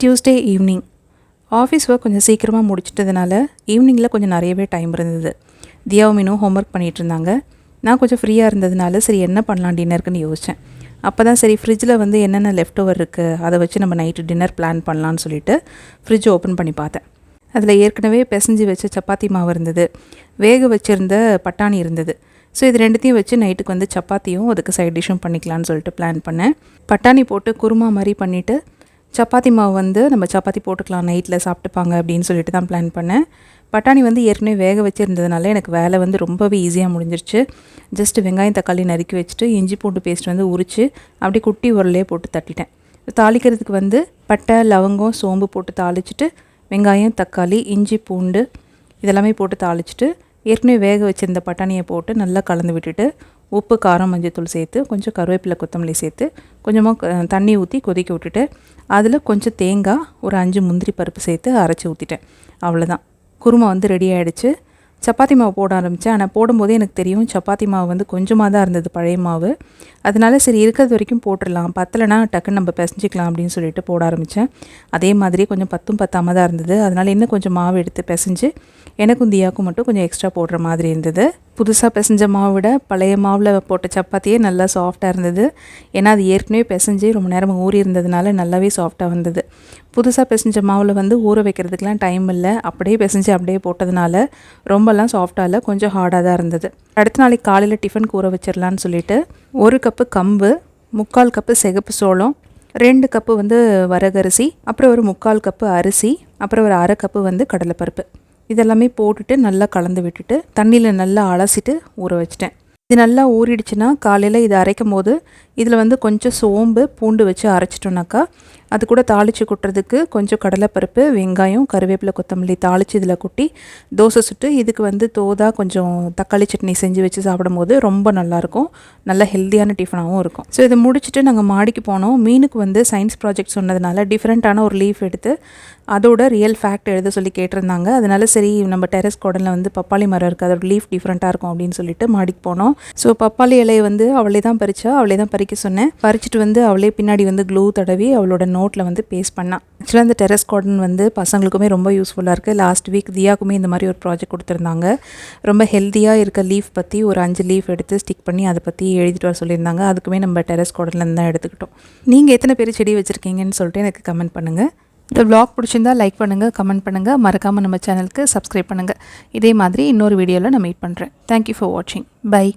Tuesday evening office work கொஞ்சம் சீக்கிரமாக முடிச்சிட்டதுனால ஈவினிங்கில் கொஞ்சம் நிறையவே டைம் இருந்தது. தியாவும் மீனும் ஹோம்ஒர்க் பண்ணிகிட்டு இருந்தாங்க. நான் கொஞ்சம் ஃப்ரீயாக இருந்ததுனால சரி என்ன பண்ணலாம் டின்னருக்குன்னு யோசித்தேன். அப்போ தான் சரி ஃப்ரிட்ஜில் வந்து என்னென்ன லெஃப்ட் ஓவர் இருக்குது அதை வச்சு நம்ம நைட்டு டின்னர் பிளான் பண்ணலான்னு சொல்லிட்டு ஃப்ரிட்ஜ் ஓப்பன் பண்ணி பார்த்தேன். அதில் ஏற்கனவே பிசைஞ்சு வச்ச சப்பாத்தி மாவு இருந்தது, வேக வச்சுருந்த பட்டாணி இருந்தது. ஸோ இது ரெண்டுத்தையும் வச்சு நைட்டுக்கு வந்து சப்பாத்தியும் அதுக்கு சைட் டிஷ்ஷும் பண்ணிக்கலான்னு சொல்லிட்டு பிளான் பண்ணேன். பட்டாணி போட்டு குருமா மாதிரி பண்ணிவிட்டு சப்பாத்தி மாவு வந்து நம்ம சப்பாத்தி போட்டுக்கலாம், நைட்டில் சாப்பிட்டுப்பாங்க அப்படின்னு சொல்லிட்டு தான் பிளான் பண்ணேன். பட்டாணி வந்து ஏற்கனவே வேக வச்சுருந்ததுனால எனக்கு வேலை வந்து ரொம்பவே ஈஸியாக முடிஞ்சிருச்சு. ஜஸ்ட்டு வெங்காயம் தக்காளி நறுக்கி வச்சுட்டு இஞ்சி பூண்டு பேஸ்ட் வந்து உரித்து அப்படி குட்டி உரலே போட்டு தட்டிட்டேன். தாளிக்கிறதுக்கு வந்து பட்டை லவங்கம் சோம்பு போட்டு தாளிச்சிட்டு வெங்காயம் தக்காளி இஞ்சி பூண்டு இதெல்லாமே போட்டு தாளிச்சிட்டு ஏற்கனவே வேக வச்சுருந்த பட்டாணியை போட்டு நல்லா கலந்து விட்டுட்டு உப்பு காரம் மஞ்சத்தூள் சேர்த்து கொஞ்சம் கருவேப்பிலை கொத்தமல்லி சேர்த்து கொஞ்சமாக தண்ணி ஊற்றி கொதிக்க விட்டுட்டு அதில் கொஞ்சம் தேங்காய் ஒரு 5 முந்திரி பருப்பு சேர்த்து அரைச்சி ஊற்றிட்டேன். அவ்வளோதான், குருமா வந்து ரெடி ஆகிடுச்சு. சப்பாத்தி மாவு போட ஆரம்பித்தேன். ஆனால் போடும்போதே எனக்கு தெரியும் சப்பாத்தி மாவு வந்து கொஞ்சமாக தான் இருந்தது, பழைய மாவு. அதனால சரி இருக்கிறது வரைக்கும் போட்டுடலாம், பத்தலைனா டக்குன்னு நம்ம பிசைஞ்சிக்கலாம் அப்படின்னு சொல்லிட்டு போட ஆரம்பித்தேன். அதே மாதிரி கொஞ்சம் பத்தாமல் தான் இருந்தது. அதனால் இன்னும் கொஞ்சம் மாவு எடுத்து பிசைஞ்சு எனக்கும் தியாவுக்கும் மட்டும் கொஞ்சம் எக்ஸ்ட்ரா போடுற மாதிரி இருந்தது. புதுசாக பிசைஞ்ச மாவை விட பழைய மாவில் போட்ட சப்பாத்தியே நல்லா சாஃப்டாக இருந்தது. ஏன்னா அது ஏற்கனவே பிசைஞ்சு ரொம்ப நேரம் ஊறி இருந்ததுனால நல்லாவே சாஃப்டாக வந்தது. புதுசாக பிசைஞ்ச மாவில் வந்து ஊற வைக்கிறதுக்கெலாம் டைம் இல்லை, அப்படியே பிசைஞ்சு அப்படியே போட்டதுனால ரொம்பலாம் சாஃப்டாக இல்லை, கொஞ்சம் ஹார்டாக தான் இருந்தது. அடுத்த நாளைக்கு காலையில் டிஃபனுக்கு ஊற வச்சிடலான்னு சொல்லிட்டு 1 கப்பு கம்பு, 3/4 கப்பு சிகப்பு சோளம், 2 கப்பு வந்து வரகரிசி, அப்புறம் ஒரு 3/4 கப்பு அரிசி, அப்புறம் ஒரு 1/2 கப்பு வந்து கடலைப்பருப்பு இதெல்லாமே போட்டுட்டு நல்லா கலந்து விட்டுட்டு தண்ணியில் நல்லா அலசிட்டு ஊற வச்சிட்டேன். இது நல்லா ஊறிடுச்சுன்னா காலையில் இதை அரைக்கும் போது இதில் வந்து கொஞ்சம் சோம்பு பூண்டு வச்சு அரைச்சிட்டோன்னாக்கா அது கூட தாளித்து கொட்டுறதுக்கு கொஞ்சம் கடலைப்பருப்பு வெங்காயம் கருவேப்பிலை கொத்தமல்லி தாளித்து இதில் கொட்டி தோசை சுட்டு இதுக்கு வந்து கொஞ்சம் தக்காளி சட்னி செஞ்சு வச்சு சாப்பிடும்போது ரொம்ப நல்லாயிருக்கும், நல்ல ஹெல்த்தியான டிஃபனாகவும் இருக்கும். ஸோ இதை முடிச்சுட்டு நாங்கள் மாடிக்கு போனோம். மீனுக்கு வந்து சயின்ஸ் ப்ராஜெக்ட் சொன்னதுனால டிஃப்ரெண்ட்டான ஒரு லீஃப் எடுத்து அதோட ரியல் ஃபேக்ட் எழுத சொல்லி கேட்டிருந்தாங்க. அதனால சரி நம்ம டெரஸ் கார்டனில் வந்து பப்பாளி மரம் இருக்குது, அதோட லீஃப் டிஃப்ரெண்ட்டாக இருக்கும் அப்படின்னு சொல்லிட்டு மாடிக்கு போனோம். ஸோ பப்பாளி இலையை வந்து அவளே தான் பறிச்சா, அவளே தான் பறிக்க சொன்னேன். பறிச்சுட்டு வந்து அவளே பின்னாடி வந்து க்ளூ தடவி அவளோட நோட்டில் வந்து பேஸ்ட் பண்ணான். ஆக்சுவலாக இந்த டெரஸ் கார்டன் வந்து பசங்களுக்குமே ரொம்ப யூஸ்ஃபுல்லாக இருக்குது. லாஸ்ட் வீக் தியாக்குமே இந்த மாதிரி ஒரு ப்ராஜெக்ட் கொடுத்துருந்தாங்க. ரொம்ப ஹெல்த்தியாக இருக்க லீஃப் பற்றி ஒரு 5 லீஃப் எடுத்து ஸ்டிக் பண்ணி அதை பற்றி எழுதிட்டு வர சொல்லியிருந்தாங்க. அதுக்குமே நம்ம டெரஸ் கார்டன்லேருந்து தான் எடுத்துக்கிட்டோம். நீங்கள் எத்தனை பேர் செடி வச்சுருக்கீங்கன்னு சொல்லிட்டு எனக்கு கமெண்ட் பண்ணுங்கள். இந்த vlog பிடிச்சிருந்தா லைக் பண்ணுங்கள், கமெண்ட் பண்ணுங்கள், மறக்காமல் நம்ம சேனலுக்கு சப்ஸ்கிரைப் பண்ணுங்கள். இதே மாதிரி இன்னொரு வீடியோவில் நான் மீட் பண்ணுறேன். தேங்க்யூ ஃபார் வாட்சிங். பை.